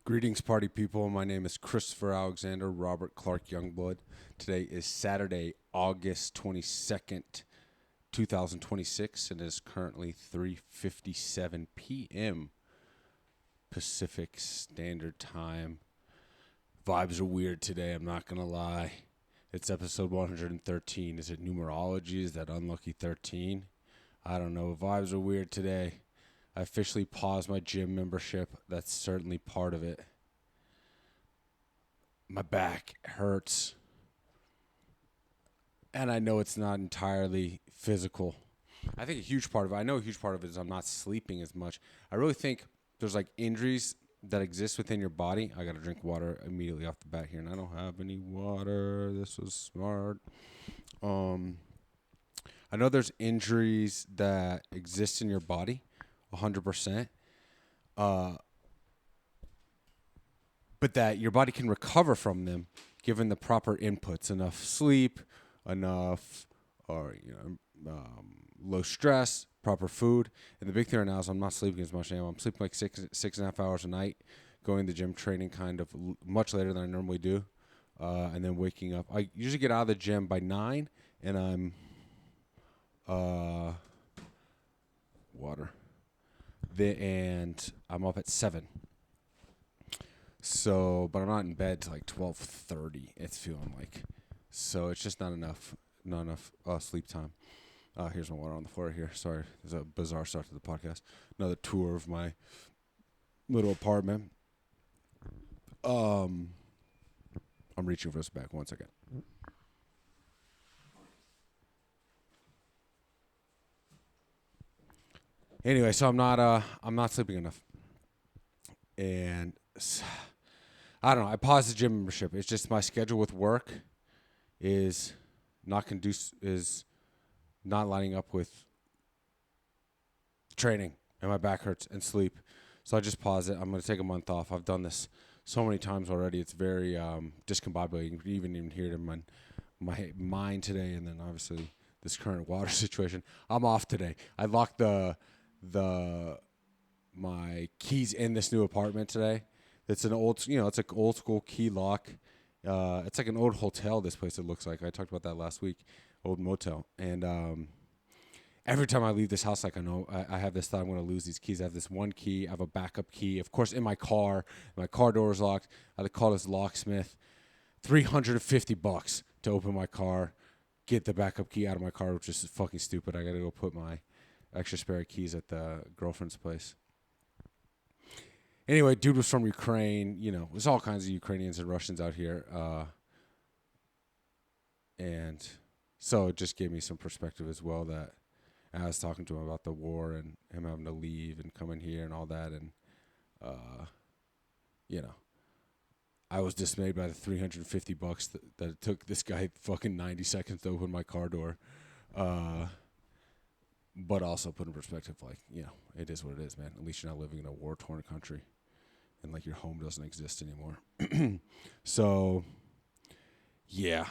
Greetings, party people. My name is Christopher Alexander Robert Clark-Youngblood. Today is Saturday, August 22nd, 2026, and it is currently 3:57 p.m. Pacific Standard Time. Vibes are weird today, I'm not going to lie. It's episode 113. Is it numerology? Is that unlucky 13? I don't know. Vibes are weird today. I officially paused my gym membership. That's certainly part of it. My back hurts. And I know it's not entirely physical. I think a huge part of it, I know a huge part of it is I'm not sleeping as much. I really think there's like injuries that exist within your body. I got to drink water immediately off the bat here, and I don't have any water. This was smart. I know there's injuries that exist in your body 100%. But that your body can recover from them given the proper inputs, enough sleep, enough low stress, proper food. And the big thing right now is I'm not sleeping as much anymore. I'm sleeping like six and a half hours a night, going to the gym, training kind of much later than I normally do, and then waking up. I usually get out of the gym by 9, and I'm water. And I'm up at 7. So, but I'm not in bed till like 12:30. It's feeling like, so it's just not enough sleep time. Here's my water on the floor here. Sorry, there's a bizarre start to the podcast. Another tour of my little apartment. I'm reaching for this back. 1 second. Anyway, so I'm not sleeping enough, and I don't know. I paused the gym membership. It's just my schedule with work is is not lining up with training, and my back hurts and sleep. So I just paused it. I'm going to take a month off. I've done this so many times already. It's very discombobulating. You can even hear it in my mind today, and then obviously this current water situation. I'm off today. I locked my keys in this new apartment today. It's an old, it's like old school key lock. It's like an old hotel. This place, it looks like. I talked about that last week. Old motel. And every time I leave this house, like I know I have this thought I'm going to lose these keys. I have this one key. I have a backup key, of course, in my car. My car door is locked. I had to call this locksmith. $350 to open my car, get the backup key out of my car, which is fucking stupid. I got to go put my extra spare keys at the girlfriend's place. Anyway, dude was from Ukraine. There's all kinds of Ukrainians and Russians out here. And so it just gave me some perspective as well that I was talking to him about the war and him having to leave and come in here and all that. And, I was dismayed by the $350 that it took this guy fucking 90 seconds to open my car door. But also put in perspective, like, it is what it is, man. At least you're not living in a war-torn country. And, like, your home doesn't exist anymore. So, yeah.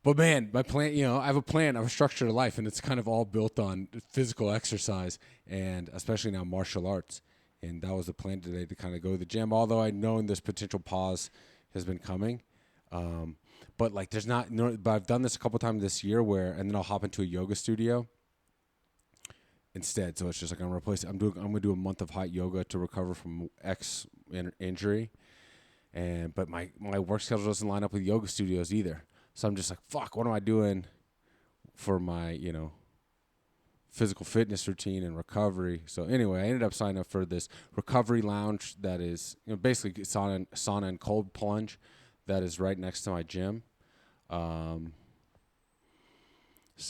But, man, my plan, I have a plan. I have a structure to life, and it's kind of all built on physical exercise and especially now martial arts. And that was the plan today, to kind of go to the gym, although I know this potential pause has been coming. But, like, but I've done this a couple times this year and then I'll hop into a yoga studio instead. So it's just like I'm going to do a month of hot yoga to recover from X injury. But my work schedule doesn't line up with yoga studios either. So I'm just like, fuck, what am I doing for my, physical fitness routine and recovery? So anyway, I ended up signing up for this recovery lounge that is, basically sauna and cold plunge that is right next to my gym. So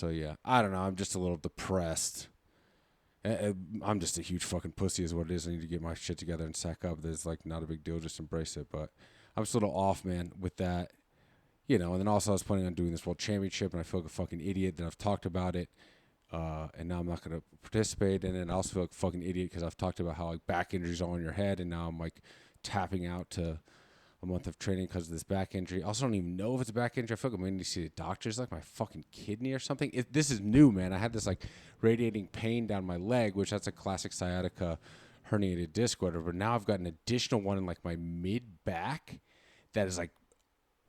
yeah, I don't know. I'm just a little depressed. I'm just a huge fucking pussy is what it is. I need to get my shit together and sack up. There's like not a big deal. Just embrace it. But I'm just a little off, man, with that. And then also I was planning on doing this world championship, and I feel like a fucking idiot that I've talked about it. And now I'm not going to participate in it. And I also feel like a fucking idiot because I've talked about how like back injuries are in your head, and now I'm like tapping out to a month of training because of this back injury. I also don't even know if it's a back injury. I feel like I'm going to see the doctors, like my fucking kidney or something. This is new, man. I had this like radiating pain down my leg, which that's a classic sciatica herniated disc, or whatever. But now I've got an additional one in like my mid back that is like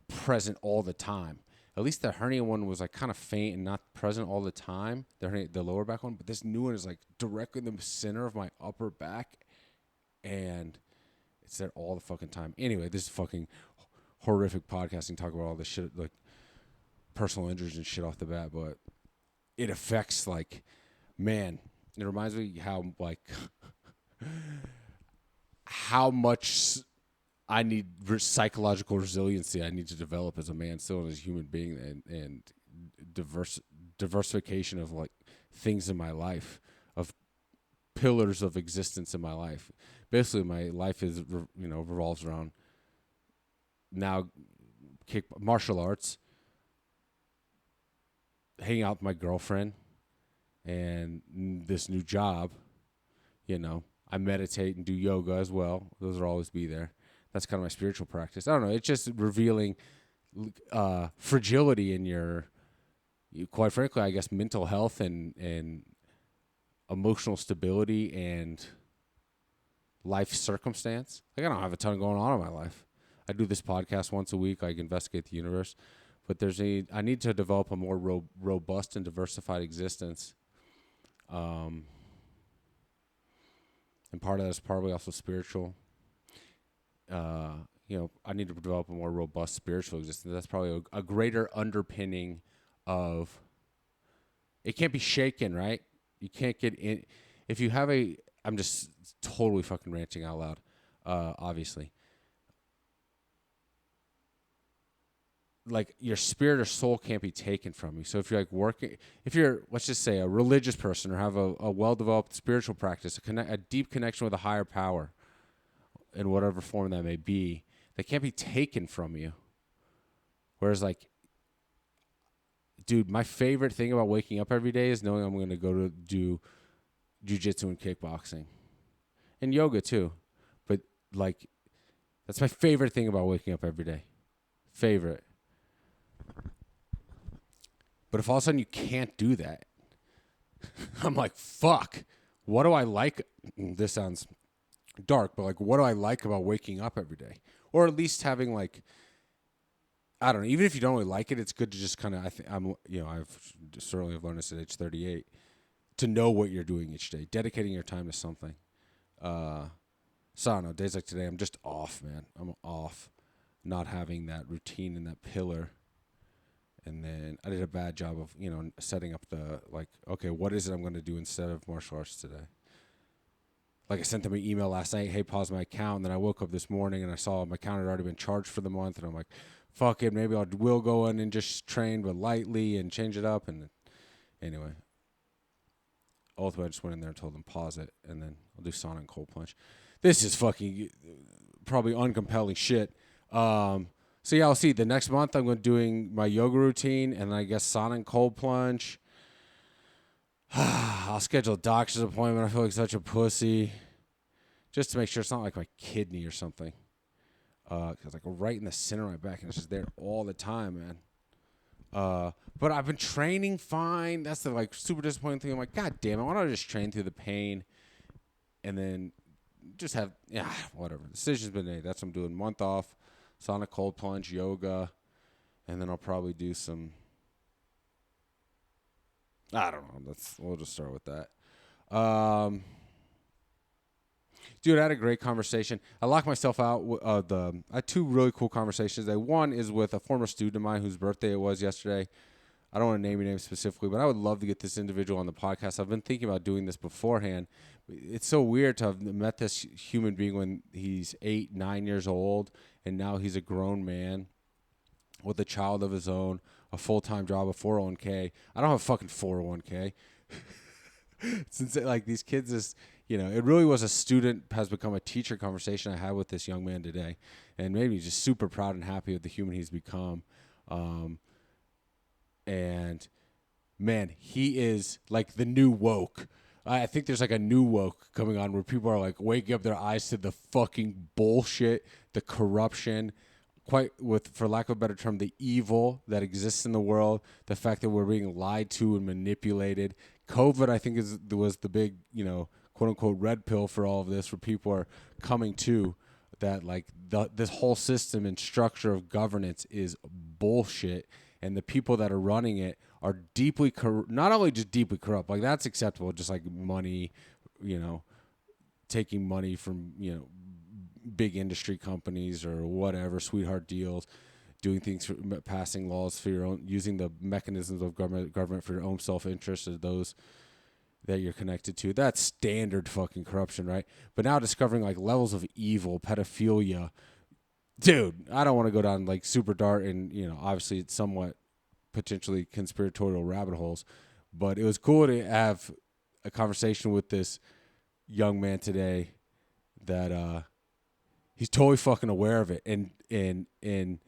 present all the time. At least the hernia one was like kind of faint and not present all the time. The lower back one, but this new one is like directly in the center of my upper back, and it's there all the fucking time. Anyway, this is fucking horrific podcasting. Talk about all this shit, like personal injuries and shit off the bat, but it affects, like, man, it reminds me how, like, how much I need psychological resiliency I need to develop as a man, still and as a human being, and diversification of like things in my life, of pillars of existence in my life. Basically, my life is revolves around now martial arts, hanging out with my girlfriend, and this new job. I meditate and do yoga as well. Those will always be there. That's kind of my spiritual practice. I don't know. It's just revealing fragility in your, quite frankly, I guess, mental health and emotional stability and life circumstance. Like, I don't have a ton going on in my life. I do this podcast once a week. I investigate the universe. But I need to develop a more robust and diversified existence. And part of that is probably also spiritual. I need to develop a more robust spiritual existence. That's probably a greater underpinning of, it can't be shaken, right? You can't get in. If you have I'm just totally fucking ranting out loud, obviously. Like, your spirit or soul can't be taken from you. So if you're like if you're, let's just say, a religious person or have a well-developed spiritual practice, a deep connection with a higher power in whatever form that may be, that can't be taken from you. Whereas, like, dude, my favorite thing about waking up every day is knowing I'm going to go to do jiu-jitsu and kickboxing and yoga too. But, like, that's my favorite thing about waking up every day. Favorite. But if all of a sudden you can't do that, I'm like, fuck, what do I like? This sounds dark, but like, what do I like about waking up every day? Or at least having, like, I don't know, even if you don't really like it, it's good to just kind of, I've certainly learned this at age 38, to know what you're doing each day, dedicating your time to something. So I don't know, days like today, I'm just off, man. I'm off not having that routine and that pillar. And then I did a bad job of, setting up the, like, okay, what is it I'm going to do instead of martial arts today? Like, I sent them an email last night, hey, pause my account. And then I woke up this morning and I saw my account had already been charged for the month. And I'm like, fuck it, maybe we'll go in and just train, but lightly, and change it up. And anyway, ultimately I just went in there and told them pause it. And then I'll do sauna and cold plunge. This is fucking probably uncompelling shit. So yeah, I'll see. The next month I'm going to doing my yoga routine, and I guess sauna and cold plunge. I'll schedule a doctor's appointment. I feel like such a pussy, just to make sure it's not like my kidney or something. Cause like right in the center of my back, and it's just there all the time, man. But I've been training fine. That's the like super disappointing thing. I'm like, God damn it, why don't I just train through the pain, and then just have whatever. Decision's been made. That's what I'm doing. Month off. Sauna, cold plunge, yoga, and then I'll probably do some, I don't know. We'll just start with that. Dude, I had a great conversation. I locked myself out. I had two really cool conversations. One is with a former student of mine whose birthday it was yesterday. I don't want to name your name specifically, but I would love to get this individual on the podcast. I've been thinking about doing this beforehand. It's so weird to have met this human being when he's 8, 9 years old, and now he's a grown man with a child of his own, a full-time job, a 401k. I don't have a fucking 401k. Since like these kids is, it really was a student has become a teacher conversation I had with this young man today, and made me just super proud and happy with the human he's become. And man, he is like the new woke. I think there's like a new woke coming on where people are like waking up their eyes to the fucking bullshit, the corruption, for lack of a better term, the evil that exists in the world, the fact that we're being lied to and manipulated. COVID, I think, was the big, quote unquote red pill for all of this, where people are coming to that like this whole system and structure of governance is bullshit, and the people that are running it are deeply not only just deeply corrupt, like that's acceptable, just like money, taking money from big industry companies or whatever, sweetheart deals, doing things, passing laws for your own, using the mechanisms of government for your own self-interest or those that you're connected to. That's standard fucking corruption, right? But now discovering like levels of evil, pedophilia, dude, I don't want to go down like super dark and, obviously it's somewhat potentially conspiratorial rabbit holes, but it was cool to have a conversation with this young man today that he's totally fucking aware of it and in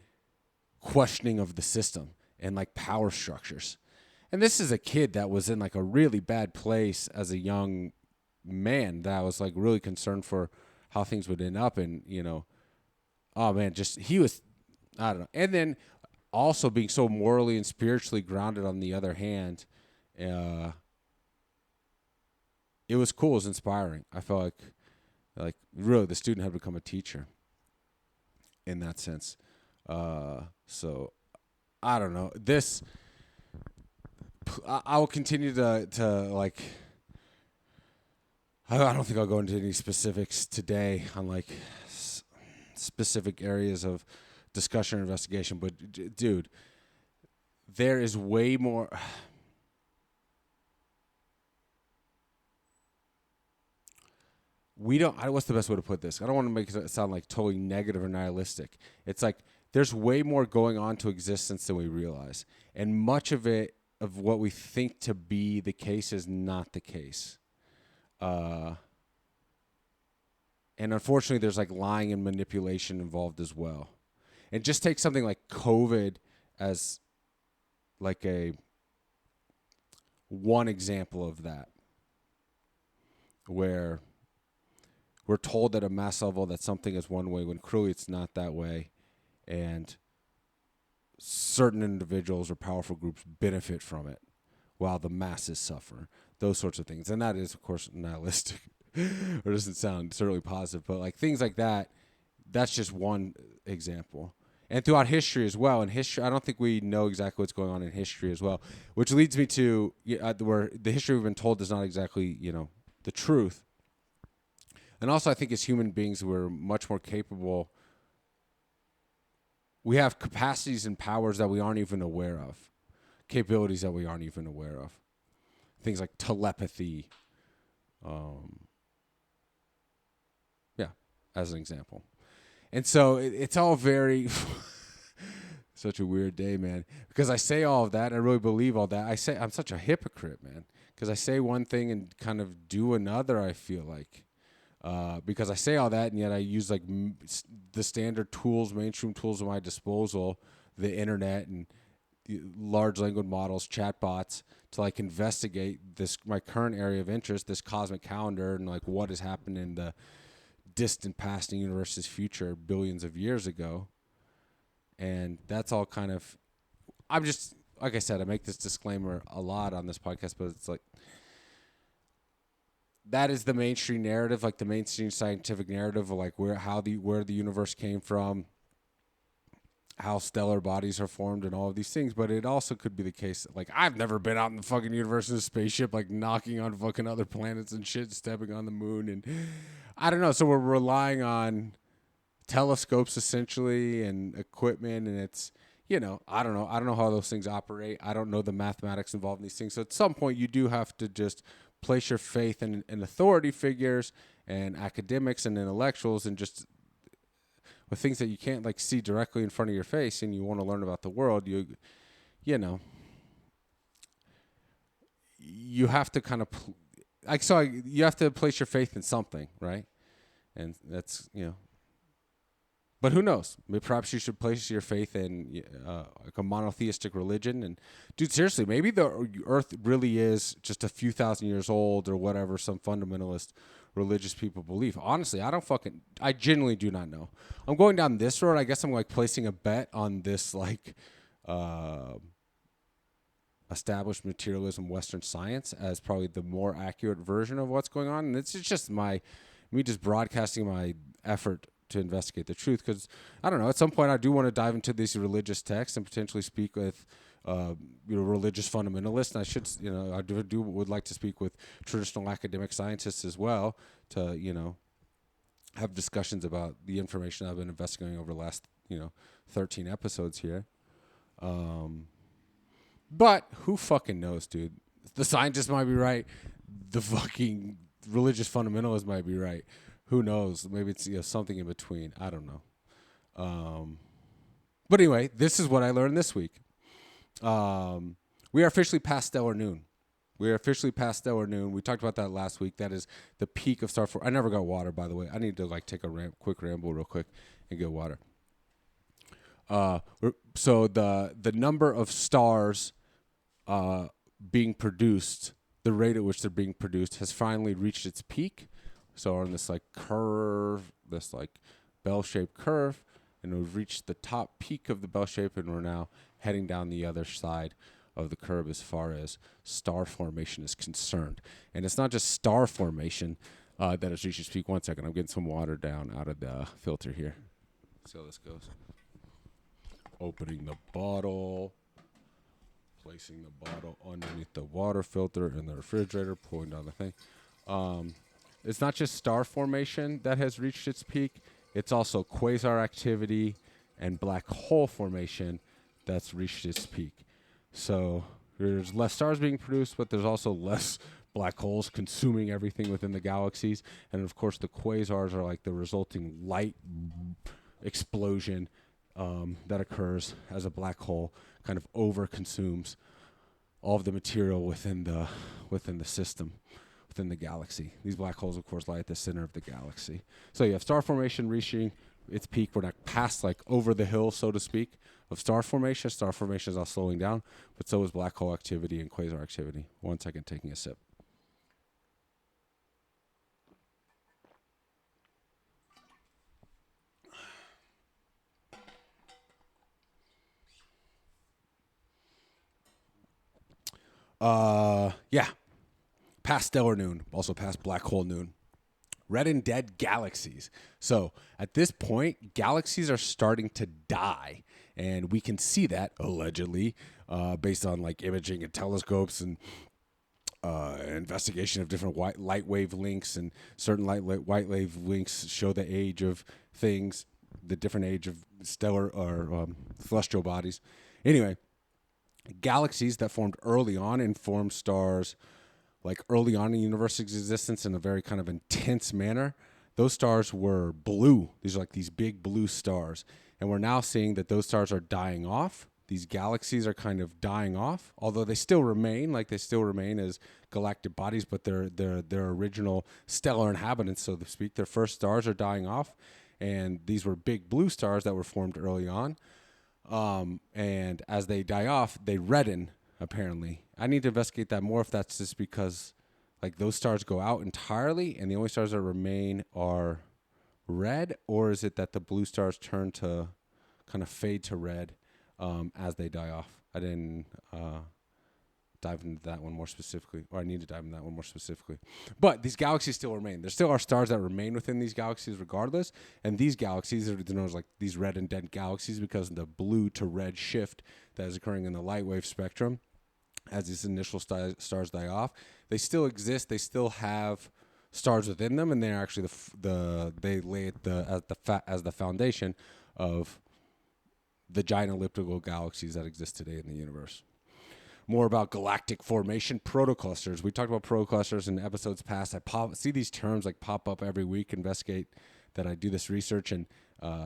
questioning of the system and like power structures. And this is a kid that was in like a really bad place as a young man that I was like really concerned for how things would end up. And, oh man, just he was, I don't know. And then also being so morally and spiritually grounded on the other hand, it was cool. It was inspiring. I felt like really the student had become a teacher in that sense. So I don't know. I will continue to like, I don't think I'll go into any specifics today on like specific areas of discussion or investigation, but dude, there is way more. What's the best way to put this? I don't want to make it sound like totally negative or nihilistic. It's like there's way more going on to existence than we realize. And much of it, of what we think to be the case, is not the case. And unfortunately, there's like lying and manipulation involved as well. And just take something like COVID as like one example of that, where we're told at a mass level that something is one way when clearly it's not that way. And certain individuals or powerful groups benefit from it while the masses suffer. Those sorts of things. And that is, of course, nihilistic or doesn't sound certainly positive. But like things like that, that's just one example. And throughout history as well. In history, I don't think we know exactly what's going on in history as well, which leads me to where the history we've been told is not exactly, the truth. And also, I think as human beings, we're much more capable. We have capacities and powers that we aren't even aware of, capabilities that we aren't even aware of. Things like telepathy. As an example. And so it's all very, such a weird day, man. Because I say all of that, I really believe all that. I say I'm such a hypocrite, man. Because I say one thing and kind of do another, I feel like. Because I say all that, and yet I use like the standard tools, mainstream tools at my disposal, the internet and large language models, chatbots, to like investigate my current area of interest, this cosmic calendar, and like what has happened in the distant past and universe's future billions of years ago. And that's all kind of, I'm just, like I said, I make this disclaimer a lot on this podcast, but it's like, that is the mainstream narrative, like the mainstream scientific narrative of like where the universe came from, how stellar bodies are formed and all of these things. But it also could be the case that, like, I've never been out in the fucking universe in a spaceship, like knocking on fucking other planets and shit, stepping on the moon. And I don't know. So we're relying on telescopes essentially and equipment. And it's, I don't know. I don't know how those things operate. I don't know the mathematics involved in these things. So at some point you do have to just place your faith in authority figures and academics and intellectuals, and just with things that you can't like see directly in front of your face, and you want to learn about the world, you have to kind of you have to place your faith in something, right? And that's but who knows? Maybe perhaps you should place your faith in like a monotheistic religion. And dude, seriously, maybe the Earth really is just a few thousand years old or whatever some fundamentalist religious people believe. Honestly, I genuinely do not know. I'm going down this road. I guess I'm like placing a bet on this like established materialism Western science as probably the more accurate version of what's going on. And it's just me just broadcasting my effort to investigate the truth, because I don't know, at some point I do want to dive into these religious texts and potentially speak with religious fundamentalists. And I should, I would like to speak with traditional academic scientists as well to, have discussions about the information I've been investigating over the last, 13 episodes here. But who fucking knows, dude? The scientists might be right. The fucking religious fundamentalists might be right. Who knows? Maybe it's something in between. I don't know. But anyway, this is what I learned this week. We are officially past stellar noon. We talked about that last week. That is the peak of star formation. I never got water, by the way. I need to take a quick ramble real quick and get water. So the number of stars being produced, the rate at which they're being produced, has finally reached its peak. So on this curve, this bell-shaped curve, and we've reached the top peak of the bell shape, and we're now heading down the other side of the curve as far as star formation is concerned. And it's not just star formation that has reached its peak. One second, I'm getting some water down out of the filter here. See how this goes. Opening the bottle, placing the bottle underneath the water filter in the refrigerator, pulling down the thing. It's not just star formation that has reached its peak. It's also quasar activity and black hole formation that's reached its peak. So there's less stars being produced, but there's also less black holes consuming everything within the galaxies. And of course, the quasars are like the resulting light explosion that occurs as a black hole kind of over-consumes all of the material within the system, within the galaxy. These black holes, of course, lie at the center of the galaxy. So you have star formation reaching its peak. We're not past over the hill, so to speak, of star formation. Star formation is all slowing down, but so is black hole activity and quasar activity. One second, taking a sip. Yeah. Past stellar noon, also past black hole noon. Red and dead galaxies. So at this point, galaxies are starting to die. And we can see that, allegedly, based on imaging and telescopes and investigation of different light wave links. And certain light wave links show the age of things, the different age of stellar or celestial bodies. Anyway, galaxies that formed early on and formed stars early on in the universe's existence in a very kind of intense manner, those stars were blue. These are these big blue stars. And we're now seeing that those stars are dying off. These galaxies are kind of dying off, although they still remain, as galactic bodies, but they're original stellar inhabitants, so to speak. Their first stars are dying off. And these were big blue stars that were formed early on. And as they die off, they redden, apparently. I need to investigate that more, if that's just because those stars go out entirely and the only stars that remain are red, or is it that the blue stars turn to kind of fade to red as they die off? I didn't dive into that one more specifically, or I need to dive into that one more specifically. But these galaxies still remain. There still are stars that remain within these galaxies regardless, and these galaxies are known as these red and dead galaxies because of the blue to red shift that is occurring in the light wave spectrum as these initial stars die off. They still exist. They still have stars within them, and they're actually they lay as the foundation of the giant elliptical galaxies that exist today in the universe. More about galactic formation, protoclusters. We talked about protoclusters in episodes past. I see these terms pop up every week, investigate that I do this research, and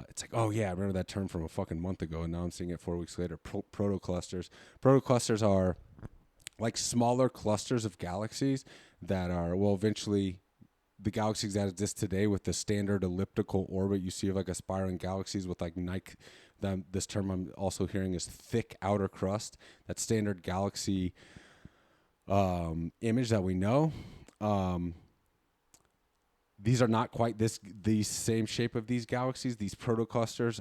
it's oh yeah, I remember that term from a fucking month ago, and now I'm seeing it 4 weeks later. Protoclusters. Protoclusters are smaller clusters of galaxies that are, eventually the galaxies that exist today with the standard elliptical orbit you see of aspiring galaxies with this term I'm also hearing is thick outer crust, that standard galaxy image that we know. These are not quite the same shape of these galaxies. These protoclusters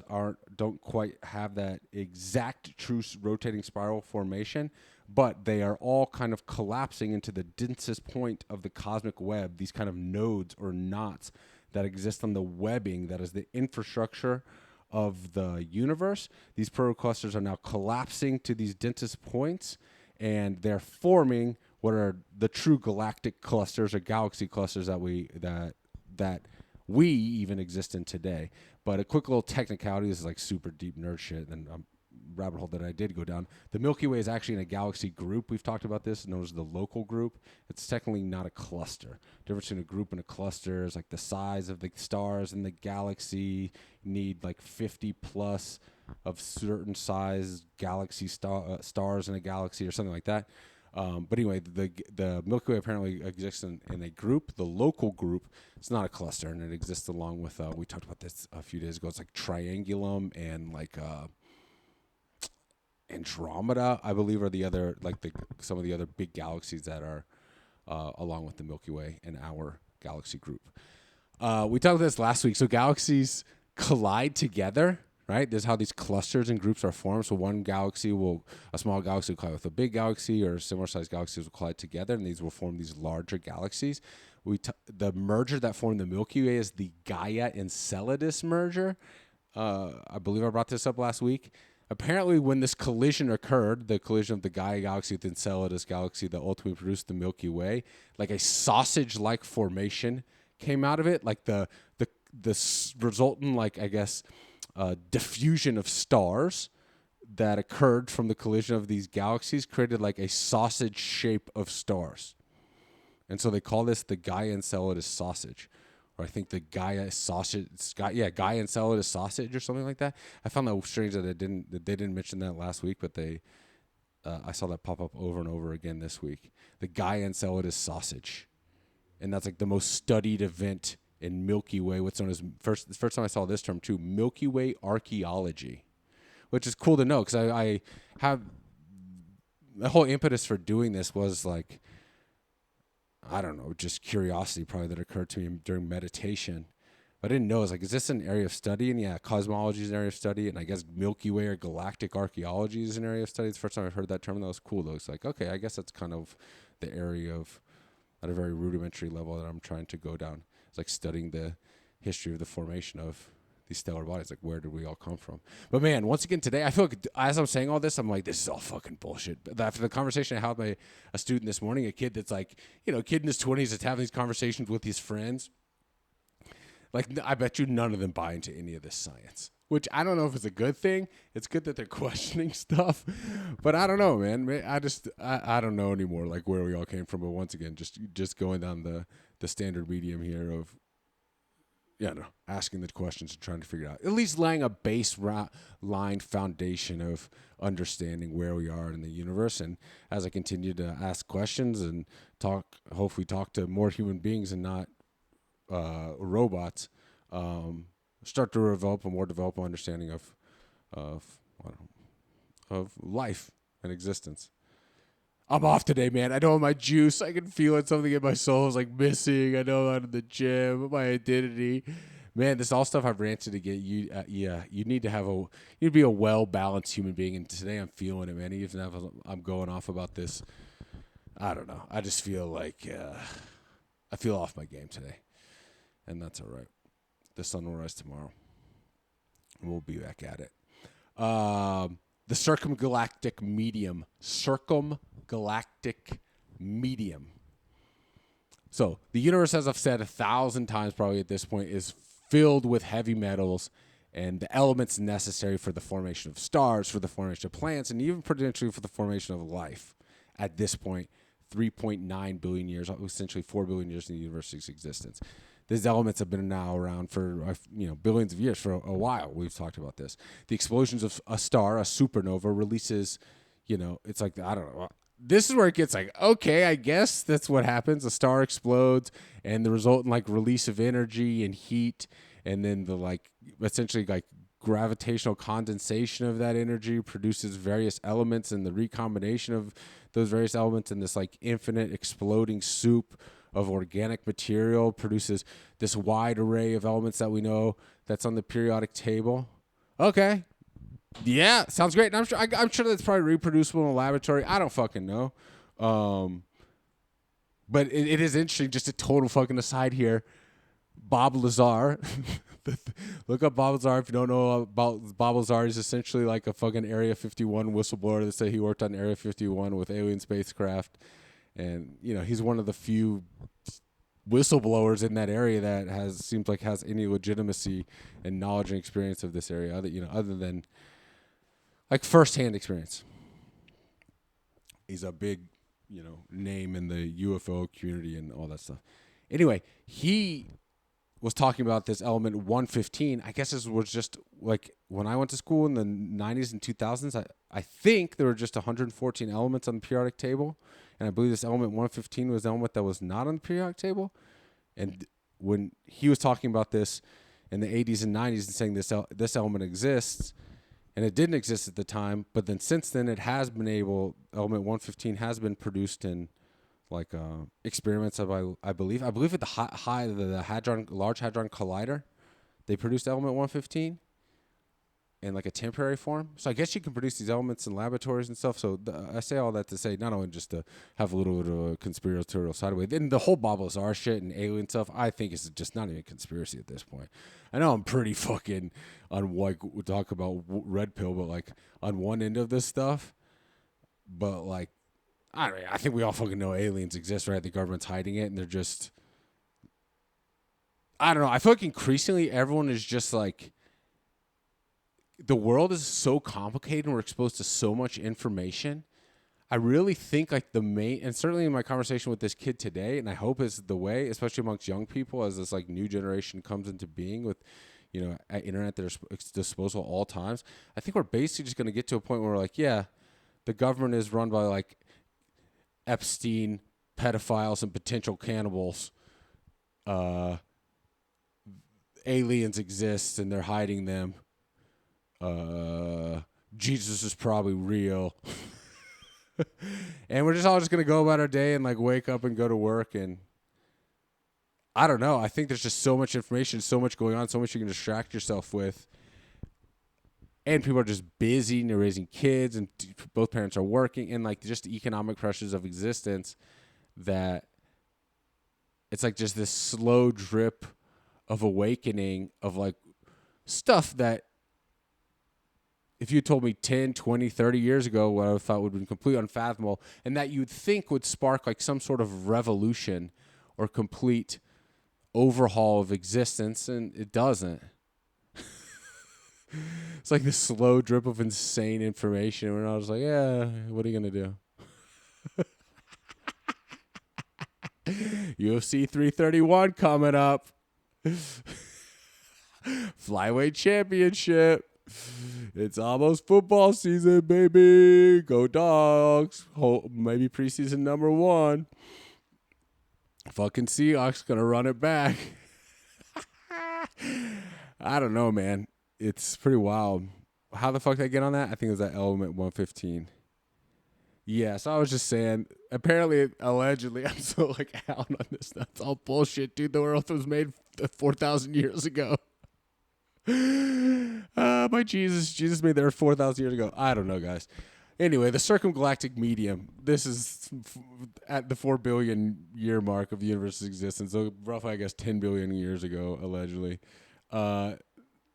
don't quite have that exact true rotating spiral formation, but they are all kind of collapsing into the densest point of the cosmic web, these kind of nodes or knots that exist on the webbing that is the infrastructure of the universe. These protoclusters are now collapsing to these densest points, and they're forming what are the true galactic clusters or galaxy clusters that we even exist in today. But a quick little technicality, this is like super deep nerd shit, and rabbit hole that I did go down. The Milky Way is actually in a galaxy group. We've talked about this, known as the local group. It's technically not a cluster. The difference between a group and a cluster is like the size of the stars in the galaxy. You need like 50 plus of certain size galaxy stars in a galaxy or something like that. But anyway, the Milky Way apparently exists in a group, the local group. It's not a cluster, and it exists along with, we talked about this a few days ago. It's like Triangulum and like Andromeda, I believe, are the other, like some of the other big galaxies that are along with the Milky Way in our galaxy group. We talked about this last week. So galaxies collide together, right? This is how these clusters and groups are formed. So a small galaxy will collide with a big galaxy, or similar sized galaxies will collide together, and these will form these larger galaxies. The merger that formed the Milky Way is the Gaia-Enceladus merger. I believe I brought this up last week. Apparently, when this collision occurred, the collision of the Gaia galaxy with Enceladus galaxy that ultimately produced the Milky Way, like a sausage-like formation came out of it. Like the resultant, like, I guess, diffusion of stars that occurred from the collision of these galaxies created like a sausage shape of stars. And so they call this the Gaia-Enceladus sausage. Or I think the Gaia sausage, Gaia-Enceladus sausage or something like that. I found that strange that they didn't mention that last week, but I saw that pop up over and over again this week. The Gaia-Enceladus sausage, and that's like the most studied event in Milky Way. What's known as the first time I saw this term too, Milky Way archaeology, which is cool to know because I have the whole impetus for doing this was like, I don't know, just curiosity probably that occurred to me during meditation. I didn't know. I was like, is this an area of study? And yeah, cosmology is an area of study. And I guess Milky Way or galactic archaeology is an area of study. It's the first time I've heard that term. That was cool, though. It's like, okay, I guess that's kind of the area of, at a very rudimentary level, that I'm trying to go down. It's like studying the history of the formation of these stellar bodies. Like, where did we all come from? But man, once again today, I feel like as I'm saying all this, I'm like, this is all fucking bullshit. But after the conversation I had with a student this morning, a kid that's like, a kid in his 20s that's having these conversations with his friends, like, I bet you none of them buy into any of this science. Which I don't know if it's a good thing. It's good that they're questioning stuff, but I don't know, man. I don't know anymore, like where we all came from. But once again, just going down the standard medium here of, asking the questions and trying to figure it out. At least laying a baseline foundation of understanding where we are in the universe. And as I continue to ask questions and hopefully talk to more human beings and not robots, start to develop a more developed understanding of life and existence. I'm off today, man. I know my juice. I can feel it. Something in my soul is like missing. I know I'm out of the gym. My identity, man. This all stuff I've ranted to get you. You need to be a well balanced human being. And today I'm feeling it, man. Even if I'm going off about this, I don't know. I just feel like I feel off my game today, and that's all right. The sun will rise tomorrow, and we'll be back at it. The circumgalactic medium. So the universe, as I've said 1,000 times probably at this point, is filled with heavy metals and the elements necessary for the formation of stars, for the formation of plants, and even potentially for the formation of life. At this point, 3.9 billion years, essentially 4 billion years in the universe's existence. These elements have been now around for billions of years, for a while. We've talked about this. The explosions of a star, a supernova, releases, it's like, I don't know. This is where it gets like, okay, I guess that's what happens. A star explodes, and the resultant like release of energy and heat, and then the essentially gravitational condensation of that energy produces various elements, and the recombination of those various elements in this like infinite exploding soup of organic material produces this wide array of elements that we know that's on the periodic table. Okay. Yeah, sounds great. And I'm sure that's probably reproducible in a laboratory. I don't fucking know. Um, but it is interesting. Just a total fucking aside here. Bob Lazar. Look up Bob Lazar if you don't know about Bob Lazar. He's essentially like a fucking Area 51 whistleblower that say he worked on Area 51 with alien spacecraft, and he's one of the few whistleblowers in that area that has any legitimacy and knowledge and experience of this area, other than like firsthand experience. He's a big, name in the UFO community and all that stuff. Anyway, he was talking about this element 115. I guess this was just like when I went to school in the 90s and 2000s. I think there were just 114 elements on the periodic table. And I believe this element 115 was the element that was not on the periodic table. And when he was talking about this in the 80s and 90s and saying this element exists, and it didn't exist at the time, but then since then it has been element 115 has been produced in like experiments of I believe at the Large Hadron Collider, they produced element 115 in like a temporary form. So I guess you can produce these elements in laboratories and stuff. So I say all that to say not only just to have a little bit of a conspiratorial side away, then the whole Bob Lazar shit and alien stuff, I think is just not even a conspiracy at this point. I know I'm pretty fucking on like we talk about red pill, but like on one end of this stuff, but like. I think we all fucking know aliens exist, right? The government's hiding it, and they're just... I don't know. I feel like increasingly everyone is just like... The world is so complicated, and we're exposed to so much information. I really think like the main... And certainly in my conversation with this kid today, and I hope is the way, especially amongst young people, as this like new generation comes into being with... internet at their disposal at all times. I think we're basically just going to get to a point where we're like, yeah, the government is run by like... Epstein, pedophiles, and potential cannibals. Aliens exist and they're hiding them. Jesus is probably real. And we're just all just going to go about our day and like wake up and go to work. And I don't know. I think there's just so much information, so much going on, so much you can distract yourself with. And people are just busy and they're raising kids and both parents are working and like just the economic pressures of existence that it's like just this slow drip of awakening of like stuff that if you told me 10, 20, 30 years ago, what I thought would have been completely unfathomable and that you'd think would spark like some sort of revolution or complete overhaul of existence, and it doesn't. It's like this slow drip of insane information. And we're all just like, yeah, what are you going to do? UFC 331 coming up. Flyweight championship. It's almost football season, baby. Go Dogs. Maybe preseason number 1. Fucking Seahawks going to run it back. I don't know, man. It's pretty wild. How the fuck did I get on that? I think it was that element 115. Yeah, so I was just saying, apparently, allegedly, I'm so like out on this. That's all bullshit, dude. The earth was made 4,000 years ago. My Jesus. Jesus made the earth 4,000 years ago. I don't know, guys. Anyway, the circumgalactic medium. This is at the 4 billion year mark of the universe's existence. So roughly, I guess, 10 billion years ago, allegedly.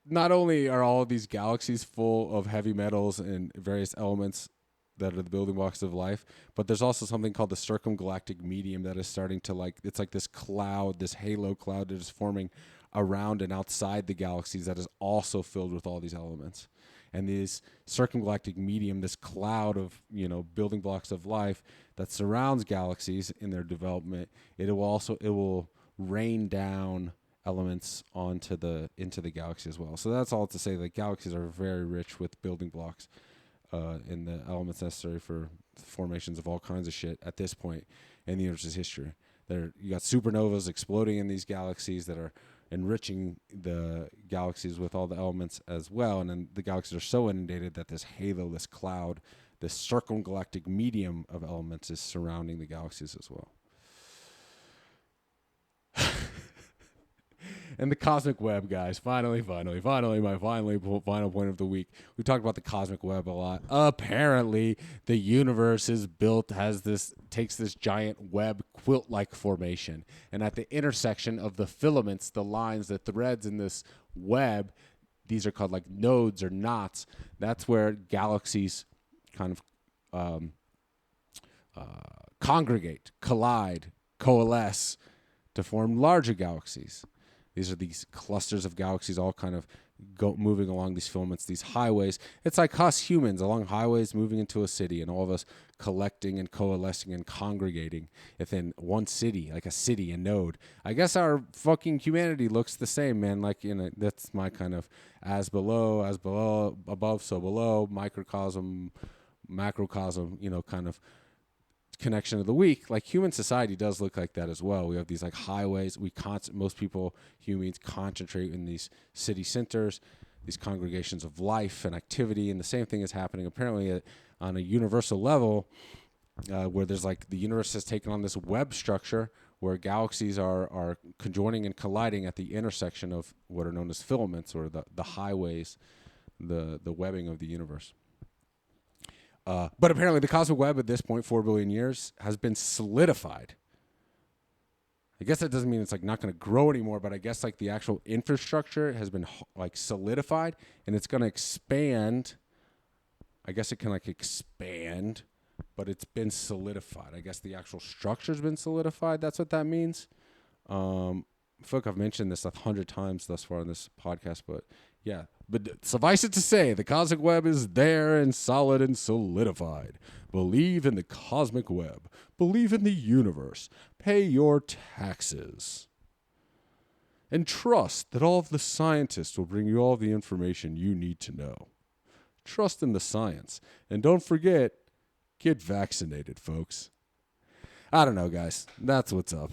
Not only are all of these galaxies full of heavy metals and various elements that are the building blocks of life, but there's also something called the circumgalactic medium that is starting to like, it's like this cloud, this halo cloud that is forming around and outside the galaxies that is also filled with all these elements. And this circumgalactic medium, this cloud of, building blocks of life that surrounds galaxies in their development, it will rain down elements into the galaxy as well. So that's all to say that galaxies are very rich with building blocks in the elements necessary for formations of all kinds of shit at this point in the universe's history. You got supernovas exploding in these galaxies that are enriching the galaxies with all the elements as well. And then the galaxies are so inundated that this halo, this cloud, this circumgalactic medium of elements is surrounding the galaxies as well. And the cosmic web, guys. Finally, my final point of the week. We talked about the cosmic web a lot. Apparently, the universe is built, takes this giant web quilt-like formation. And at the intersection of the filaments, the lines, the threads in this web, these are called like nodes or knots. That's where galaxies kind of congregate, collide, coalesce to form larger galaxies. These are these clusters of galaxies all kind of moving along these filaments, these highways. It's like us humans along highways moving into a city, and all of us collecting and coalescing and congregating within one city, like a city, a node. I guess our fucking humanity looks the same, man. Like, that's my kind of as below, above, so below, microcosm, macrocosm, kind of connection of the week. Like, human society does look like that as well. We have these like highways. Most people, humans, concentrate in these city centers, these congregations of life and activity, and the same thing is happening apparently on a universal level, where there's like the universe has taken on this web structure where galaxies are conjoining and colliding at the intersection of what are known as filaments, or the highways, the webbing of the universe. But apparently the cosmic web at this point, 4 billion years, has been solidified. I guess that doesn't mean it's like not going to grow anymore, but I guess like the actual infrastructure has been like solidified, and it's going to expand. I guess it can like expand, but it's been solidified. I guess the actual structure's been solidified. That's what that means. I feel like I've mentioned this 100 times thus far in this podcast, but yeah. But suffice it to say, the cosmic web is there and solid and solidified. Believe in the cosmic web. Believe in the universe. Pay your taxes. And trust that all of the scientists will bring you all the information you need to know. Trust in the science. And don't forget, get vaccinated, folks. I don't know, guys. That's what's up.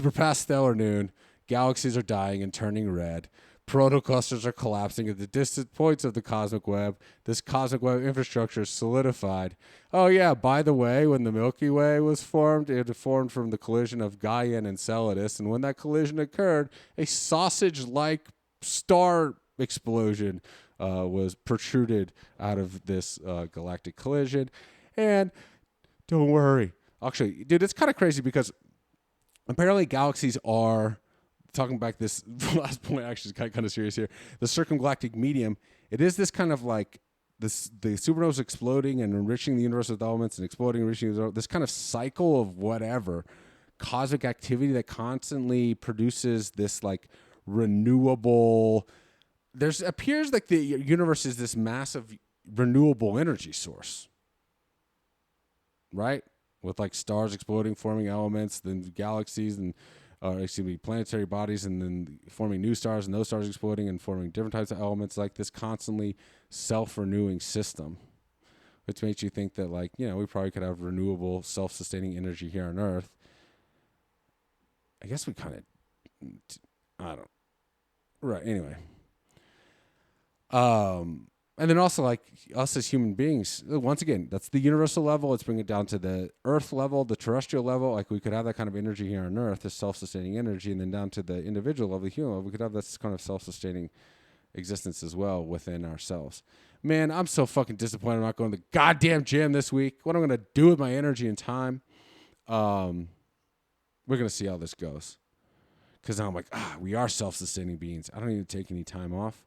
We're past stellar noon. Galaxies are dying and turning red. Protoclusters are collapsing at the distant points of the cosmic web. This cosmic web infrastructure is solidified. Oh, yeah, by the way, when the Milky Way was formed, it formed from the collision of Gaia and Enceladus. And when that collision occurred, a sausage-like star explosion was protruded out of this galactic collision. And don't worry. Actually, dude, it's kind of crazy because apparently galaxies are... Talking back this last point, actually, is kind of serious here. The circumgalactic medium, it is this kind of like the supernovas exploding and enriching the universe with elements and exploding, enriching this kind of cycle of whatever cosmic activity that constantly produces this like renewable. There's appears like the universe is this massive renewable energy source, right? With like stars exploding, forming elements, then galaxies and. Planetary bodies, and then forming new stars, and those stars exploding and forming different types of elements, like this constantly self-renewing system, which makes you think that, like, we probably could have renewable, self-sustaining energy here on Earth. I guess we kind of, right, anyway. And then also, like, us as human beings, once again, that's the universal level. Let's bring it down to the Earth level, the terrestrial level. Like, we could have that kind of energy here on Earth, this self-sustaining energy. And then down to the individual level, the human level, we could have this kind of self-sustaining existence as well within ourselves. Man, I'm so fucking disappointed I'm not going to the goddamn gym this week. What I'm going to do with my energy and time, we're going to see how this goes. Because now I'm like, we are self-sustaining beings. I don't need to take any time off.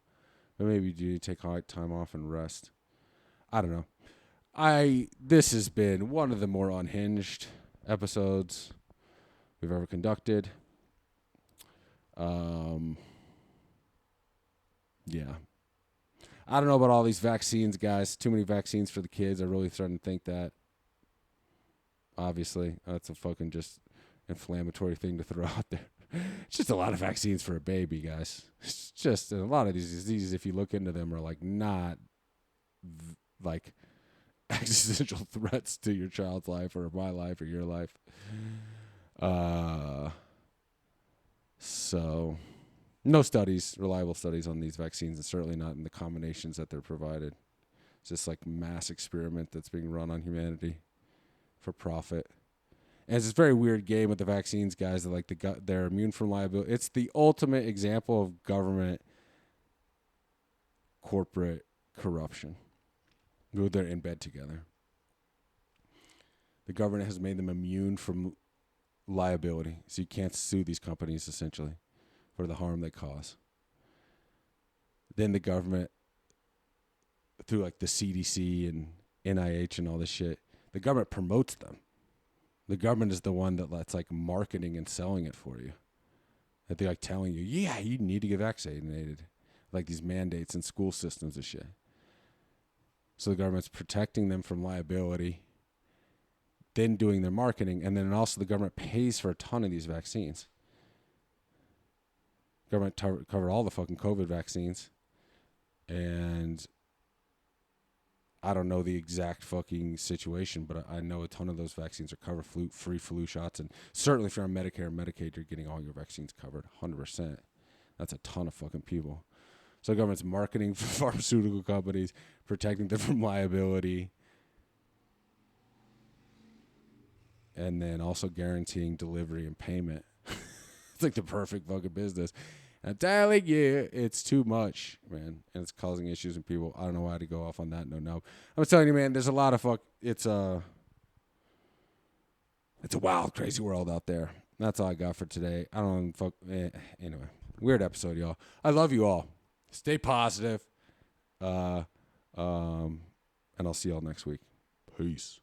But maybe you do take time off and rest. I don't know. This has been one of the more unhinged episodes we've ever conducted. Yeah. I don't know about all these vaccines, guys. Too many vaccines for the kids. I'm really starting to think that. Obviously, that's a fucking just inflammatory thing to throw out there. It's just a lot of vaccines for a baby, guys. It's just a lot of these diseases, if you look into them, are like not like existential threats to your child's life or my life or your life. So no studies, reliable studies on these vaccines, and certainly not in the combinations that they're provided. It's just like mass experiment that's being run on humanity for profit. And it's this very weird game with the vaccines guys that like they're immune from liability. It's the ultimate example of government corporate corruption. They're in bed together. The government has made them immune from liability, so you can't sue these companies essentially for the harm they cause. Then the government, through like the CDC and NIH and all this shit, the government promotes them. The government is the one that's like marketing and selling it for you. That they're like telling you, yeah, you need to get vaccinated. Like these mandates and school systems and shit. So the government's protecting them from liability, then doing their marketing, and then also the government pays for a ton of these vaccines. Government covered all the fucking COVID vaccines. And I don't know the exact fucking situation, but I know a ton of those vaccines are covered, free flu shots. And certainly if you're on Medicare or Medicaid, you're getting all your vaccines covered, 100%. That's a ton of fucking people. So the government's marketing for pharmaceutical companies, protecting them from liability, and then also guaranteeing delivery and payment. It's like the perfect fucking business. I'm telling you, it's too much, man, and it's causing issues in people. I don't know why to go off on that. No. I'm telling you, man, there's a lot of It's a wild, crazy world out there. That's all I got for today. I don't anyway, weird episode, y'all. I love you all. Stay positive. And I'll see y'all next week. Peace.